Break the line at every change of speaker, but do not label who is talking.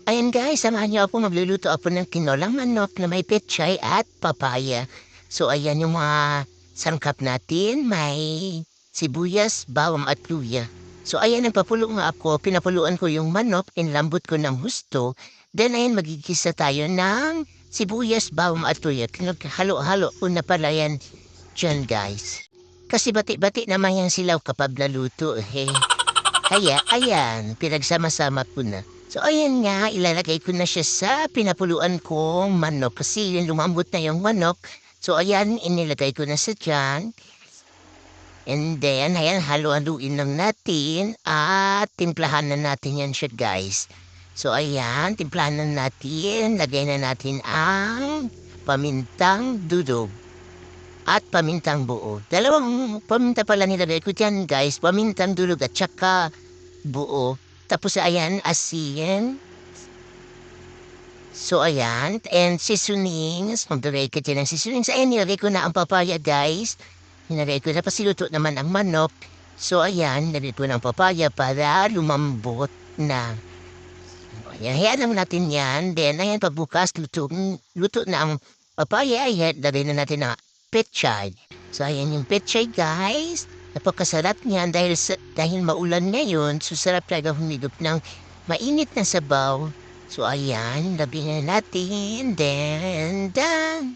Ayan guys, samahan niyo ako magluluto ako ng tinolang manok na may pechay at papaya. So ayan yung mga sangkap natin, may sibuyas, bawang at luya. So ayan, nagpapulo nga ako, pinapuluan ko yung manok, inlambot ko ng husto. Then ayan, magigisa tayo ng sibuyas, bawang at luya. Halo-halo ko na pala yan dyan guys. Kasi bati-bati naman yan silaw kapag naluto eh. Kaya ayan, pinagsama-sama ko na. So ayan nga, ilalagay ko na siya sa pinapuluan kong manok kasi yung lumambot na yung manok. So ayan, inilagay ko na sa tiyan. And then, ayan, halo-haluin lang natin at timplahan na natin yan siya guys. So ayan, timplahan na natin, lagay na natin ang pamintang dudog at pamintang buo. Dalawang paminta pala nilagay ko dyan guys, pamintang dudog at saka buo. Tapos ayan, asin. So ayan, and seasonings. Magdalagay ka dyan ng seasonings. Ayan, nilagay ko na ang papaya guys. Nilagay ko na pasiluto naman ang manok. So ayan, nilagay ko ng papaya para lumambot na. Ayan, hayaan naman natin yan. Then ayan, pagbukas, luto na ang papaya. Ayan, lagay na natin na pechay. So ayan yung pechay guys. Napakasarap niyan dahil maulan ngayon, so sarap talaga humigop ng mainit na sabaw. So ayan, labi na natin, then done.